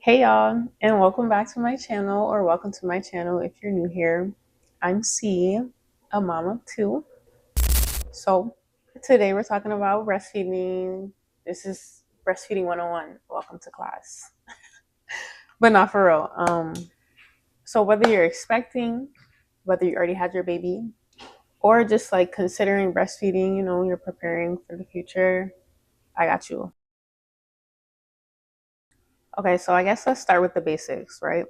Hey y'all, and welcome back to my channel, or welcome to my channel if you're new here. I'm C, a mom of two. So today we're talking about breastfeeding. This is breastfeeding 101. Welcome to class. But not for real. So whether you're expecting, whether you already had your baby, or just like considering breastfeeding, you're preparing for the future, I got you. Okay, so I guess let's start with the basics, right?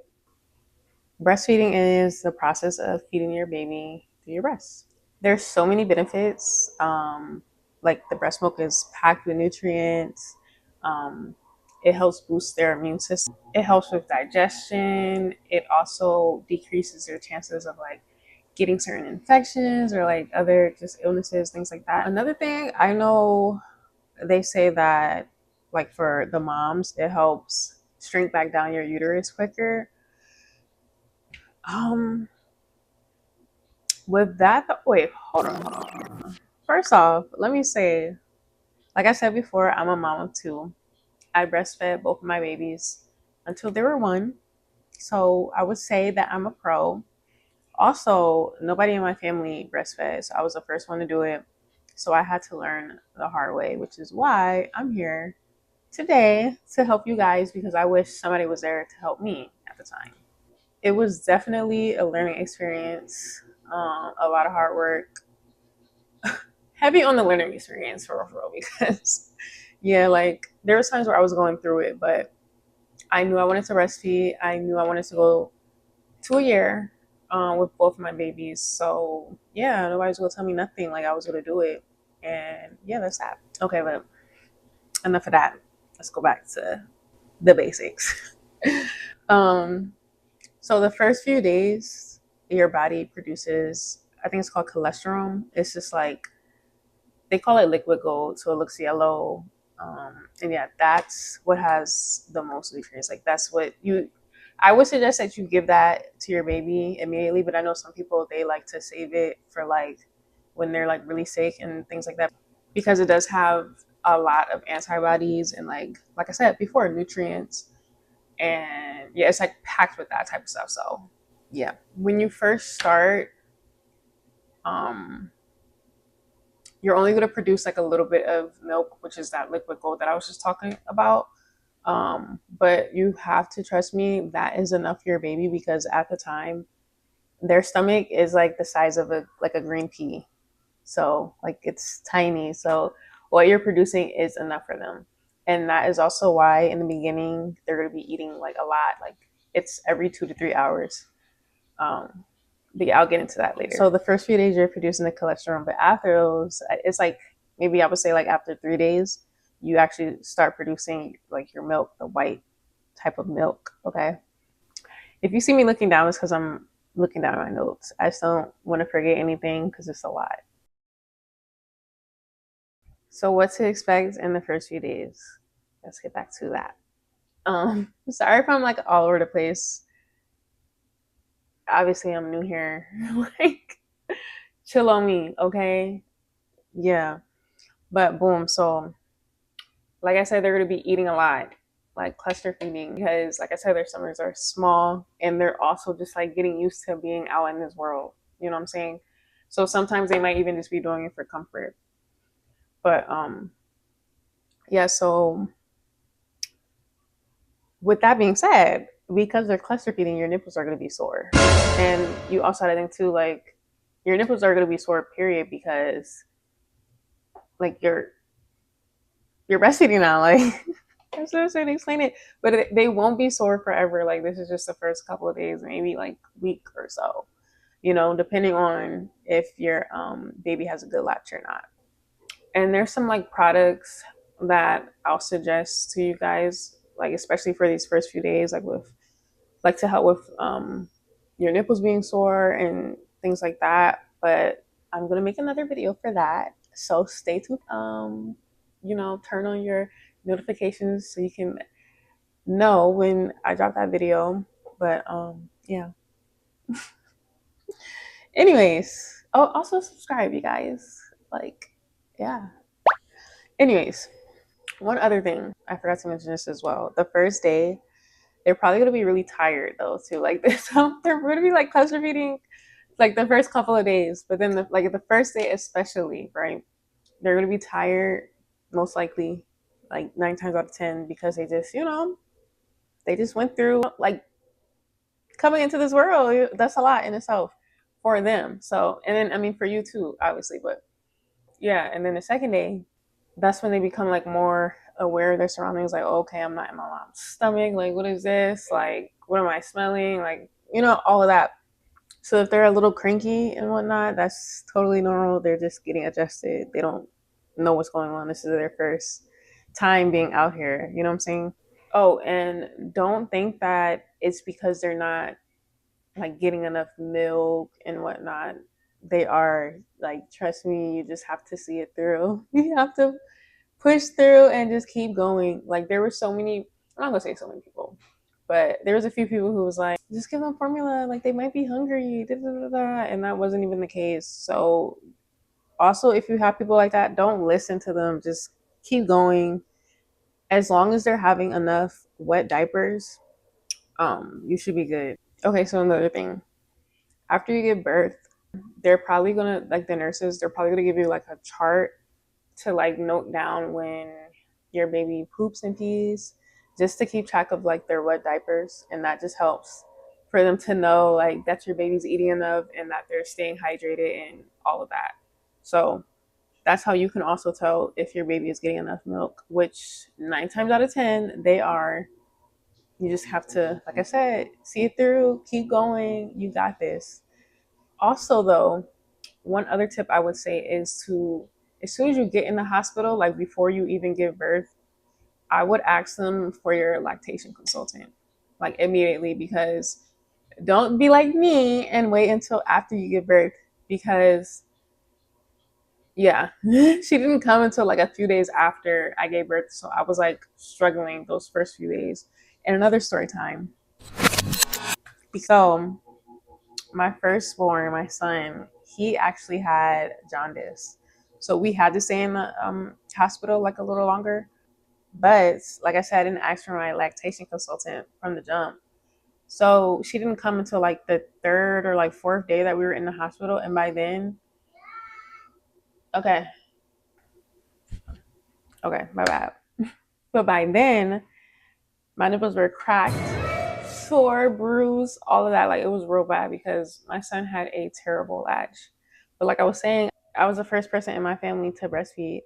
Breastfeeding is the process of feeding your baby through your breast. There's so many benefits. Like the breast milk is packed with nutrients. Um, it helps boost their immune system. It helps with digestion. It also decreases your chances of like getting certain infections or like other just illnesses, things like that. Another thing I know, they say that like for the moms, it helps shrink back down your uterus quicker. Um, with that, wait, hold on. First off, let me say, like I said before, I'm a mom of two. I breastfed both of my babies until they were one. So I would say that I'm a pro. Also, nobody in my family breastfed, so I was the first one to do it. So I had to learn the hard way, which is why I'm here today to help you guys because I wish somebody was there to help me at the time. It was definitely a learning experience, a lot of hard work, heavy on the learning experience for real, because yeah, like there was times where I was going through it, but I knew I wanted to breastfeed. I knew I wanted to go to a year with both of my babies. So yeah, nobody's gonna tell me nothing. Like I was gonna do it, and yeah, that's that. Okay, but enough of that. Let's go back to the basics. um, so the first few days, your body produces, I think it's called cholesterol. It's just like they call it liquid gold, so it looks yellow. And yeah, that's what has the most nutrients. Like that's what you. I would suggest that you give that to your baby immediately, but I know some people they like to save it for like when they're like really sick and things like that because it does have a lot of antibodies and like I said before, nutrients. And yeah, it's like packed with that type of stuff. So yeah, when you first start, um, you're only going to produce like a little bit of milk, which is that liquid gold that I was just talking about. But you have to trust me, that is enough for your baby because at the time, their stomach is like the size of a green pea. So like it's tiny. So what you're producing is enough for them. And that is also why in the beginning they're gonna be eating like a lot. Like it's every 2 to 3 hours. Um, but yeah, I'll get into that later. So the first few days you're producing the cholesterol, but after those, it's like maybe I would say like after 3 days, you actually start producing like your milk, the white type of milk. Okay. If you see me looking down, it's because I'm looking down at my notes. I just don't want to forget anything because it's a lot. So what to expect in the first few days? Let's get back to that. Sorry if I'm like all over the place. Obviously, I'm new here. Like, chill on me, okay? Yeah. But boom, so like I said, they're gonna be eating a lot, like cluster feeding, because like I said, their stomachs are small and they're also just like getting used to being out in this world. You know what I'm saying? So sometimes they might even just be doing it for comfort. But yeah, so with that being said, because they're cluster feeding, your nipples are gonna be sore. And you also had to think too, like your nipples are gonna be sore, period, because like you're breastfeeding now, like I'm so sorry to explain it, but they won't be sore forever. Like this is just the first couple of days, maybe like week or so, depending on if your baby has a good latch or not. And there's some like products that I'll suggest to you guys, like especially for these first few days, like with like to help with your nipples being sore and things like that. But I'm gonna make another video for that, so stay tuned. Turn on your notifications so you can know when I drop that video. But yeah. Anyways, oh, also subscribe, you guys. Like, yeah. Anyways, one other thing I forgot to mention this as well. The first day, They're probably gonna be really tired though too. Like they're gonna be like cluster feeding like the first couple of days, but then like the first day especially, right? They're gonna be tired most likely, like 9 times out of 10, because they just they just went through like coming into this world. That's a lot in itself for them. So and then I mean for you too, obviously, but yeah. And then the second day, that's when they become like more aware of their surroundings. Like, oh, okay, I'm not in my mom's stomach. Like, what is this? Like, what am I smelling? Like, all of that. So if they're a little cranky and whatnot, that's totally normal. They're just getting adjusted. They don't know what's going on. This is their first time being out here. You know what I'm saying? Oh, and don't think that it's because they're not like getting enough milk and whatnot. They are. Like, trust me, you just have to see it through. You have to push through and just keep going. Like, there were so many, I'm not gonna say so many people, but there was a few people who was like, just give them formula, like they might be hungry, da, da, da, da. And that wasn't even the case. So also, if you have people like that, don't listen to them. Just keep going. As long as they're having enough wet diapers, you should be good. Okay, so another thing, after you give birth, they're probably gonna, like, the nurses, they're probably gonna give you like a chart to like note down when your baby poops and pees, just to keep track of like their wet diapers. And that just helps for them to know like that your baby's eating enough and that they're staying hydrated and all of that. So that's how you can also tell if your baby is getting enough milk, which 9 times out of 10 they are. You just have to, like I said, see it through, keep going, you got this. Also though, one other tip I would say is to, as soon as you get in the hospital, like before you even give birth, I would ask them for your lactation consultant, like immediately, because don't be like me and wait until after you give birth, because yeah, she didn't come until like a few days after I gave birth. So I was like struggling those first few days. And another story time. So my firstborn, my son, he actually had jaundice. So we had to stay in the hospital like a little longer. But like I said, I didn't ask for my lactation consultant from the jump. So she didn't come until like the third or like fourth day that we were in the hospital. And by then, okay, okay, my bad. But by then, my nipples were cracked, sore, bruised, all of that. Like, it was real bad because my son had a terrible latch. But like I was saying, I was the first person in my family to breastfeed.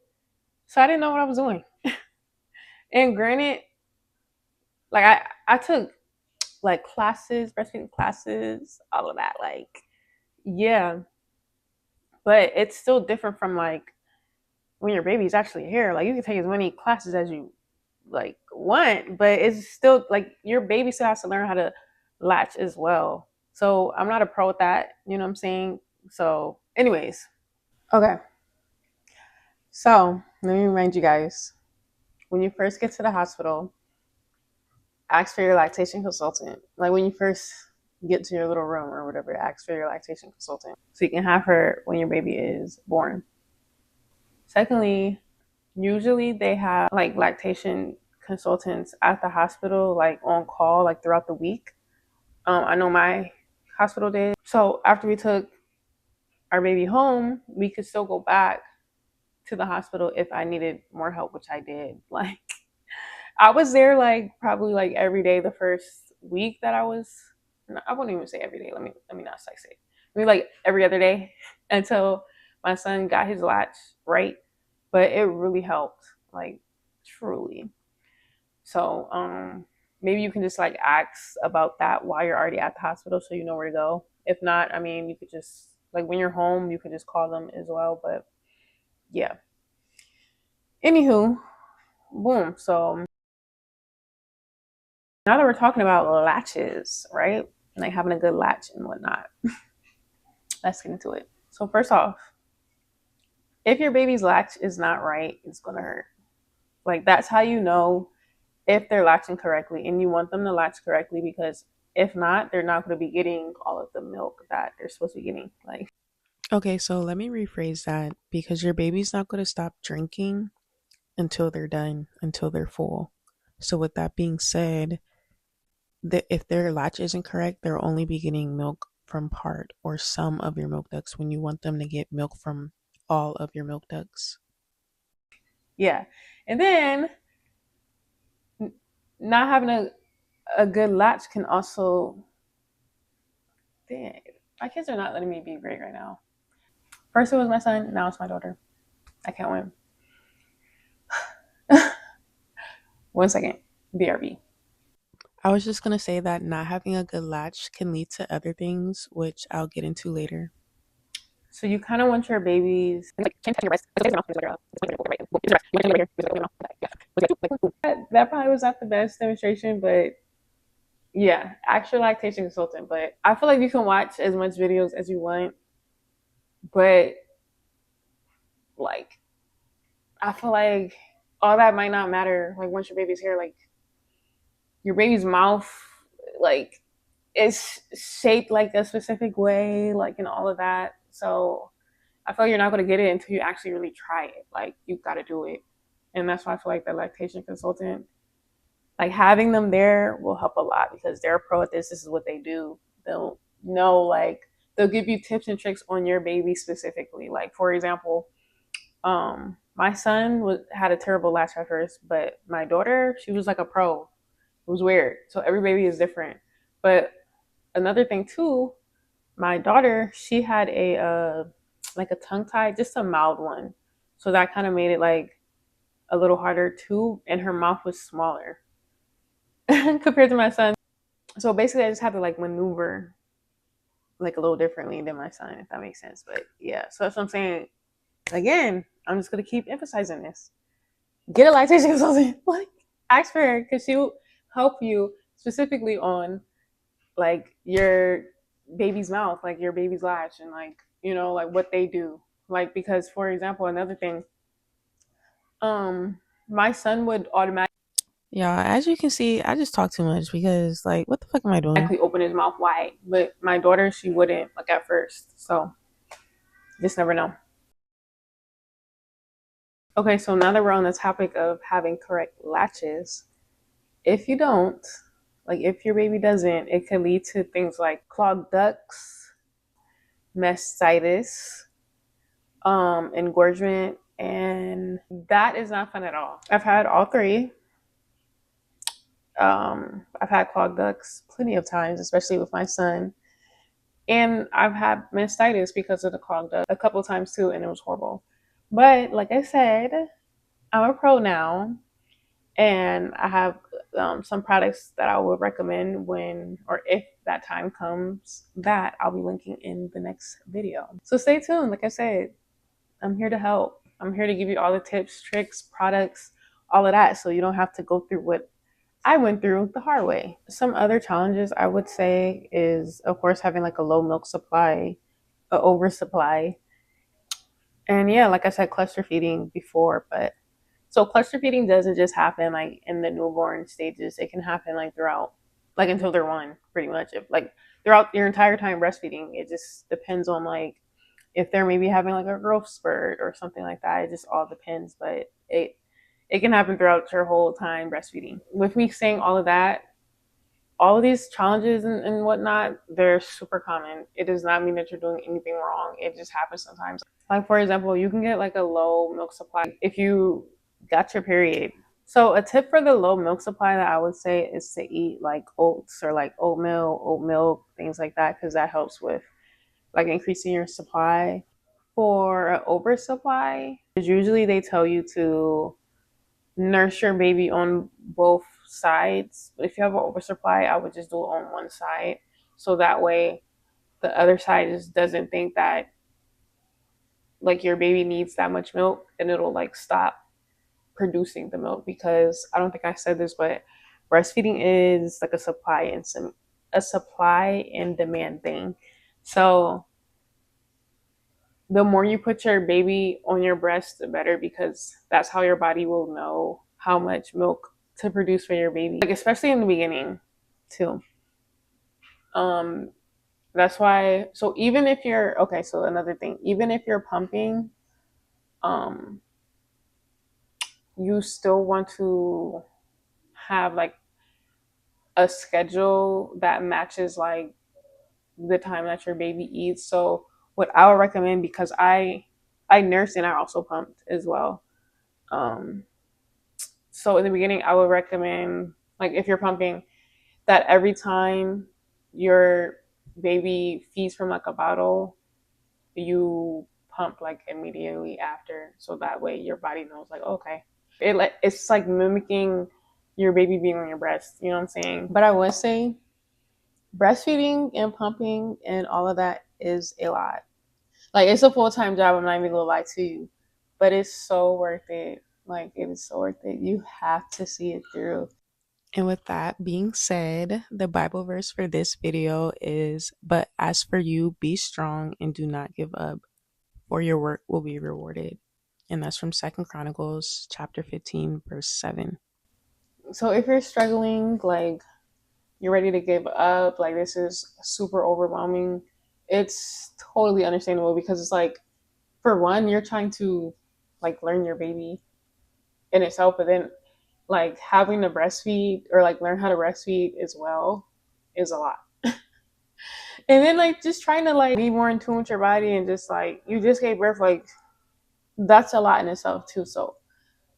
So I didn't know what I was doing. And granted, like I took like classes, breastfeeding classes, all of that. Like, yeah. But it's still different from like when your baby's actually here. Like, you can take as many classes as you like want, but it's still like your baby still has to learn how to latch as well. So I'm not a pro at that, you know what I'm saying? So, anyways, okay. So let me remind you guys, when you first get to the hospital, ask for your lactation consultant. Like, when you first get to your little room or whatever, ask for your lactation consultant so you can have her when your baby is born. Secondly, usually they have like lactation consultants at the hospital, like on call, like throughout the week. I know my hospital did. So after we took our baby home, we could still go back to the hospital if I needed more help, which I did. Like, I was there like probably like every day the first week that I was. No, I wouldn't even say every day. Let me not say. I mean, like every other day until my son got his latch right. But it really helped, like, truly. So maybe you can just like ask about that while you're already at the hospital so you know where to go. If not, I mean, you could just like when you're home, you could just call them as well. But yeah. Anywho, boom. So now that we're talking about latches, right? Like having a good latch and whatnot, let's get into it. So first off, if your baby's latch is not right, it's gonna hurt. Like, that's how you know if they're latching correctly, and you want them to latch correctly, because if not, they're not going to be getting all of the milk that they're supposed to be getting. Like, okay, so let me rephrase that, because your baby's not going to stop drinking until they're done, until they're full. So with that being said, if their latch isn't correct, they'll only be getting milk from part or some of your milk ducts when you want them to get milk from all of your milk ducts. Yeah. And then not having a good latch can also, dang, my kids are not letting me be great right now. First it was my son, now it's my daughter. I can't win. 1 second. BRB. I was just going to say that not having a good latch can lead to other things, which I'll get into later. So you kind of want your babies that probably was not the best demonstration, but yeah, actual lactation consultant. But I feel like you can watch as much videos as you want, but like I feel like all that might not matter. Like once your baby's here, like your baby's mouth, like it's shaped like a specific way, like and all of that. So I feel like you're not gonna get it until you actually really try it. Like you got to do it, and that's why I feel like the lactation consultant, like having them there, will help a lot because they're a pro at this. This is what they do. They'll know, like they'll give you tips and tricks on your baby specifically. Like for example, my son had a terrible latch at first, but my daughter, she was like a pro. It was weird. So every baby is different. But another thing too, my daughter, she had a tongue tie, just a mild one. So that kind of made it like a little harder too, and her mouth was smaller compared to my son. So basically I just had to like maneuver like a little differently than my son, if that makes sense. But yeah, so that's what I'm saying. Again, I'm just gonna keep emphasizing this. Get a lactation consultant. Like ask for her because she'll help you specifically on like your baby's mouth, like your baby's latch, and like like what they do. Like because for example, another thing, my son would automatically. Yeah, as you can see, I just talk too much because like what the fuck am I doing? Actually open his mouth wide, but my daughter, she wouldn't like at first. So just never know. Okay, so now that we're on the topic of having correct latches, if you don't, like if your baby doesn't, it can lead to things like clogged ducts, mastitis, engorgement, and that is not fun at all. I've had all three. I've had clogged ducts plenty of times, especially with my son. And I've had mastitis because of the clogged duct a couple of times too, and it was horrible. But like I said, I'm a pro now, and I have some products that I would recommend when or if that time comes that I'll be linking in the next video. So stay tuned. Like I said, I'm here to help. I'm here to give you all the tips, tricks, products, all of that, so you don't have to go through what I went through the hard way. Some other challenges I would say is, of course, having like a low milk supply, a oversupply, and yeah, like I said, cluster feeding before. But so cluster feeding doesn't just happen like in the newborn stages. It can happen like throughout, like until they're one, pretty much. If like throughout your entire time breastfeeding, it just depends on like if they're maybe having like a growth spurt or something like that. It just all depends, but it can happen throughout your whole time breastfeeding. With me saying all of that, all of these challenges and whatnot, they're super common. It does not mean that you're doing anything wrong. It just happens sometimes. Like for example, you can get like a low milk supply if you got your period. So a tip for the low milk supply that I would say is to eat like oats or like oatmeal, oat milk, things like that, because that helps with like increasing your supply. For an oversupply, usually they tell you to nurse your baby on both sides. But if you have an oversupply, I would just do it on one side. So that way the other side just doesn't think that like your baby needs that much milk and it'll like stop producing the milk, because I don't think I said this, but breastfeeding is like a supply and demand thing. So the more you put your baby on your breast, the better, because that's how your body will know how much milk to produce for your baby. Like especially in the beginning, too. Um, that's why. So even if you're okay, so another thing, even if you're pumping, um, you still want to have like a schedule that matches like the time that your baby eats. So what I would recommend, because I nursed and I also pumped as well. Um, so in the beginning, I would recommend, like, if you're pumping, that every time your baby feeds from like a bottle, you pump like immediately after, so that way your body knows like, okay, it's like mimicking your baby being on your breast. You know what I'm saying? But I would say breastfeeding and pumping and all of that is a lot. Like, it's a full-time job. I'm not even gonna lie to you, but it's so worth it. Like, it is so worth it. You have to see it through. And with that being said, the Bible verse for this video is, "But as for you, be strong and do not give up, for your work will be rewarded." And that's from 2nd Chronicles chapter 15, verse 7. So if you're struggling, like you're ready to give up, like this is super overwhelming, it's totally understandable, because it's like, for one, you're trying to like learn your baby in itself, but then like having to breastfeed or like learn how to breastfeed as well is a lot. And then like just trying to like be more in tune with your body, and just like you just gave birth, like that's a lot in itself too. So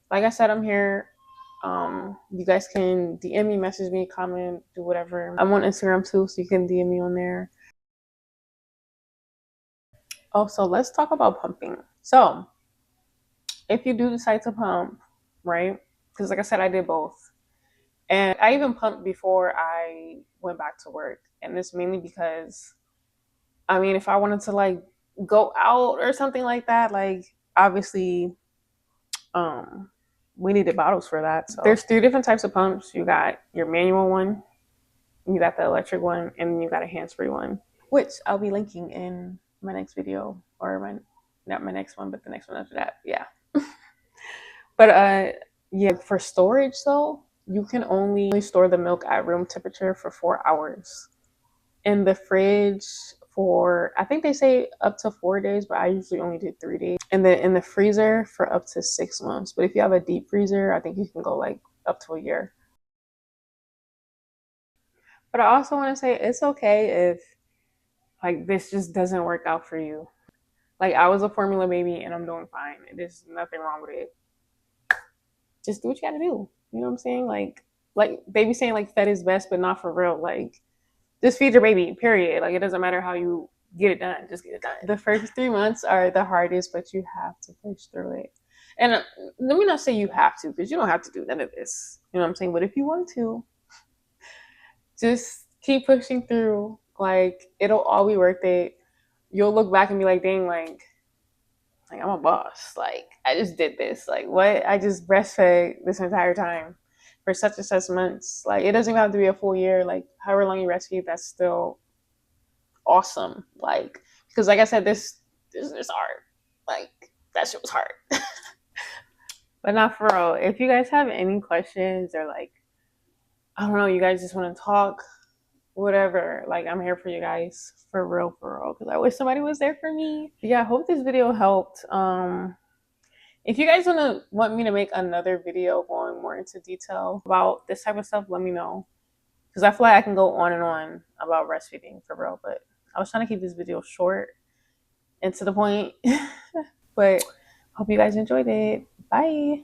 like I said, I'm here. You guys can DM me, message me, comment, do whatever. I'm on Instagram too, so you can DM me on there. Also, let's talk about pumping. So if you do decide to pump, right? Because like I said, I did both. And I even pumped before I went back to work. And it's mainly because, I mean, if I wanted to like go out or something like that, like obviously we needed bottles for that. So there's 3 different types of pumps. You got your manual one, you got the electric one, and you got a hands-free one, which I'll be linking in my next video, or my, not my next one, but the next one after that. Yeah. But yeah, for storage though, you can only store the milk at room temperature for 4 hours. In the fridge for, I think they say up to 4 days, but I usually only did 3 days. And then in the freezer for up to 6 months. But if you have a deep freezer, I think you can go like up to a year. But I also want to say it's okay if like this just doesn't work out for you. Like, I was a formula baby and I'm doing fine. There's nothing wrong with it. Just do what you gotta do. You know what I'm saying? Like baby saying like fed is best, but not for real. Like, just feed your baby, period. Like, it doesn't matter how you get it done, just get it done. The first 3 months are the hardest, but you have to push through it. And let me not say you have to, because you don't have to do none of this. You know what I'm saying? But if you want to, just keep pushing through. Like, it'll all be worth it. You'll look back and be like, dang, like I'm a boss. Like, I just did this. Like, what? I just breastfed this entire time for such and such months. Like, it doesn't even have to be a full year. Like, however long you breastfeed, that's still awesome. Like, because like I said, this is hard. Like, that shit was hard. But not for real. If you guys have any questions, or like, I don't know, you guys just want to talk, whatever, like, I'm here for you guys, for real, because I wish somebody was there for me. But yeah, I hope this video helped. If you guys want me to make another video going more into detail about this type of stuff, let me know, because I feel like I can go on and on about breastfeeding for real. But I was trying to keep this video short and to the point. But hope you guys enjoyed it. Bye.